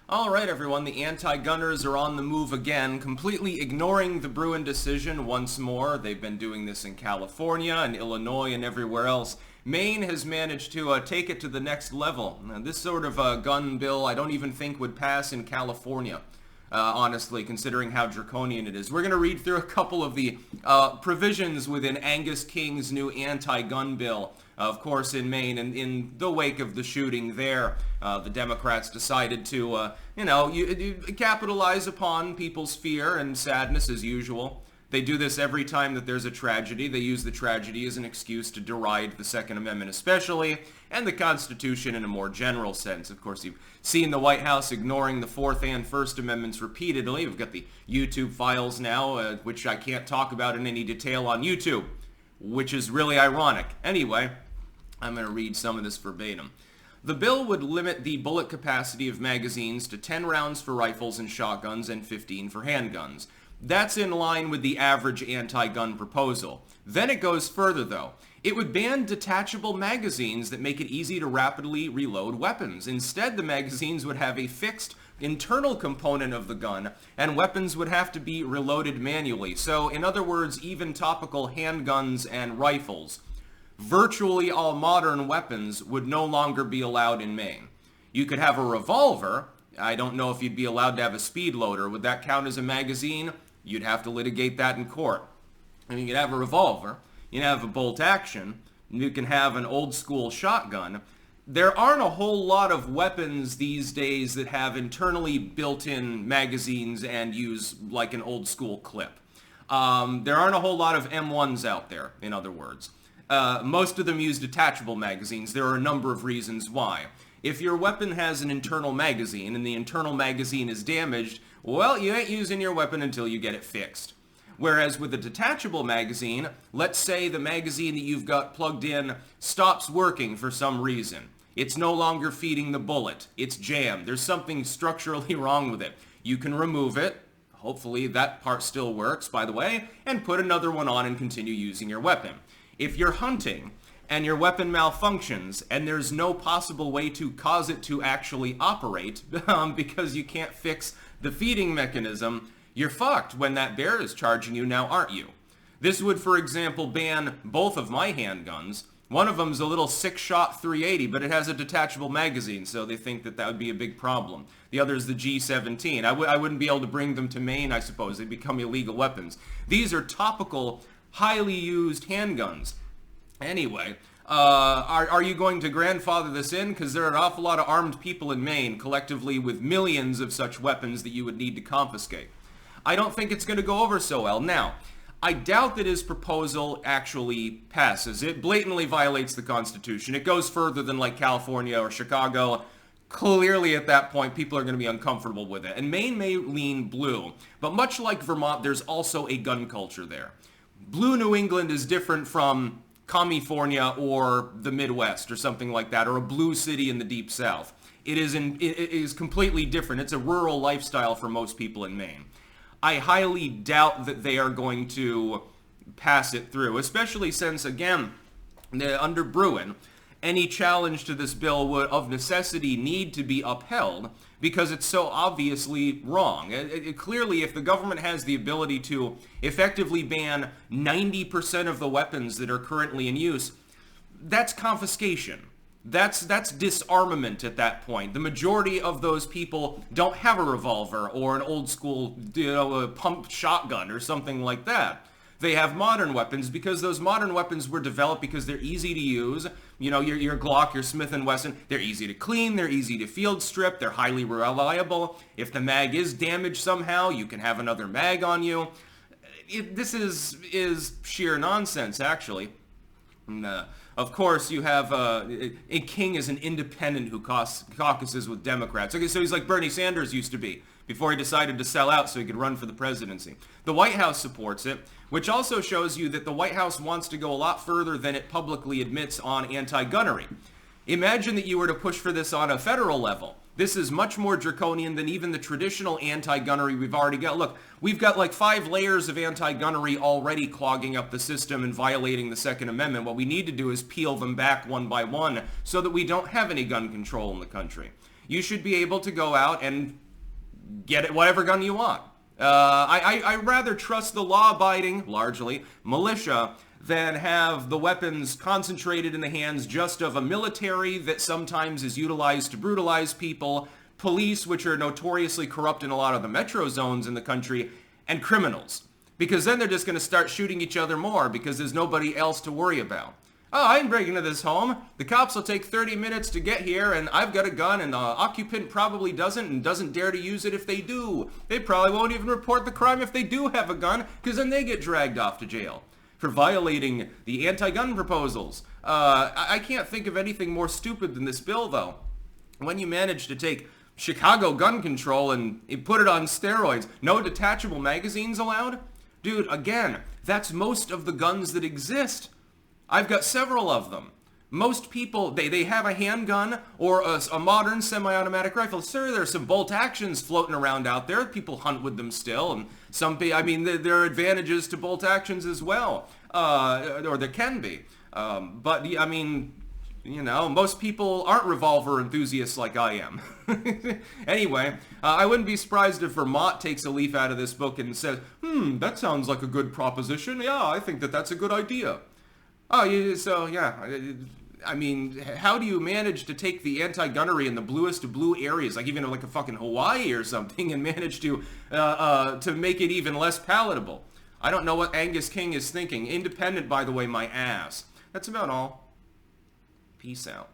All right, everyone, the anti-gunners are on the move again, completely ignoring the Bruin decision once more. They've been doing this in California and Illinois and everywhere else. Maine has managed to take it to the next level. Now, this sort of gun bill I don't even think would pass in California, honestly, considering how draconian it is. We're going to read through a couple of the provisions within Angusking's new anti-gun bill. Of course, in Maine, and in the wake of the shooting there, the Democrats decided to, capitalize upon people's fear and sadness as usual. They do this every time that there's a tragedy. They use the tragedy as an excuse to deride the Second Amendment especially, and the Constitution in a more general sense. Of course, you've seen the White House ignoring the Fourth and First Amendments repeatedly. We've got the YouTube files now, which I can't talk about in any detail on YouTube, which is really ironic. Anyway, I'm going to read some of this verbatim. The bill would limit the bullet capacity of magazines to 10 rounds for rifles and shotguns and 15 for handguns. That's in line with the average anti-gun proposal. Then it goes further, though. It would ban detachable magazines that make it easy to rapidly reload weapons. Instead, the magazines would have a fixed internal component of the gun, and weapons would have to be reloaded manually. So, in other words, even topical handguns and rifles. Virtually all modern weapons would no longer be allowed in Maine. You could have a revolver. I don't know if you'd be allowed to have a speed loader. Would that count as a magazine? You'd have to litigate that in court. And you could have a revolver. You can have a bolt action. You can have an old school shotgun. There aren't a whole lot of weapons these days that have internally built-in magazines and use like an old school clip. There aren't a whole lot of M1s out there, in other words. Most of them use detachable magazines. There are a number of reasons why. If your weapon has an internal magazine and the internal magazine is damaged, well, you ain't using your weapon until you get it fixed. Whereas with a detachable magazine, let's say the magazine that you've got plugged in stops working for some reason. It's no longer feeding the bullet. It's jammed. There's something structurally wrong with it. You can remove it. Hopefully that part still works, by the way, and put another one on and continue using your weapon. If you're hunting and your weapon malfunctions and there's no possible way to cause it to actually operate because you can't fix the feeding mechanism, you're fucked when that bear is charging you now, aren't you? This would, for example, ban both of my handguns. One of them's a little 6-shot 380, but it has a detachable magazine, so they think that that would be a big problem. The other is the G17. I wouldn't be able to bring them to Maine, I suppose. They'd become illegal weapons. These are topical, highly used handguns. Anyway, are you going to grandfather this in? Because there are an awful lot of armed people in Maine, collectively with millions of such weapons that you would need to confiscate. I don't think it's going to go over so well. Now, I doubt that his proposal actually passes. It blatantly violates the Constitution. It goes further than like California or Chicago. Clearly at that point, people are going to be uncomfortable with it. And Maine may lean blue, but much like Vermont, there's also a gun culture there. Blue New England is different from California or the Midwest or something like that, or a blue city in the Deep South. It is completely different. It's a rural lifestyle for most people in Maine. I highly doubt that they are going to pass it through, especially since, again, under Bruin, any challenge to this bill would, of necessity, need to be upheld because it's so obviously wrong. Clearly, if the government has the ability to effectively ban 90% of the weapons that are currently in use, that's confiscation. That's disarmament at that point. The majority of those people don't have a revolver or an old school, a pump shotgun or something like that. They have modern weapons because those modern weapons were developed because they're easy to use. You know, your Glock, your Smith & Wesson, they're easy to clean, they're easy to field strip, they're highly reliable. If the mag is damaged somehow, you can have another mag on you. This is sheer nonsense, actually. Of course, you have King is an independent who caucuses with Democrats. Okay, so he's like Bernie Sanders used to be before he decided to sell out so he could run for the presidency. The White House supports it, which also shows you that the White House wants to go a lot further than it publicly admits on anti-gunnery. Imagine that you were to push for this on a federal level. This is much more draconian than even the traditional anti-gunnery we've already got. Look, we've got like 5 layers of anti-gunnery already clogging up the system and violating the Second Amendment. What we need to do is peel them back one by one so that we don't have any gun control in the country. you should be able to go out and get it, whatever gun you want. I rather trust the law-abiding, largely, militia than have the weapons concentrated in the hands just of a military that sometimes is utilized to brutalize people, police, which are notoriously corrupt in a lot of the metro zones in the country, and criminals. Because then they're just going to start shooting each other more because there's nobody else to worry about. Oh, I didn't break into this home. The cops will take 30 minutes to get here, and I've got a gun, and the occupant probably doesn't and doesn't dare to use it if they do. They probably won't even report the crime if they do have a gun, because then they get dragged off to jail for violating the anti-gun proposals. I can't think of anything more stupid than this bill, though. When you manage to take Chicago gun control and put it on steroids, no detachable magazines allowed? Dude, again, that's most of the guns that exist. I've got several of them. Most people, they have a handgun or a modern semi-automatic rifle. Sure, there's some bolt actions floating around out there. People hunt with them still. And there are advantages to bolt actions as well. Or there can be. But, I mean, you know, most people aren't revolver enthusiasts like I am. Anyway, I wouldn't be surprised if Vermont takes a leaf out of this book and says, that sounds like a good proposition. Yeah, I think that's a good idea. Oh, so, yeah, I mean, how do you manage to take the anti-gunnery in the bluest of blue areas, like even like a fucking Hawaii or something, and manage to make it even less palatable? I don't know what Angusking is thinking. Independent, by the way, my ass. That's about all. Peace out.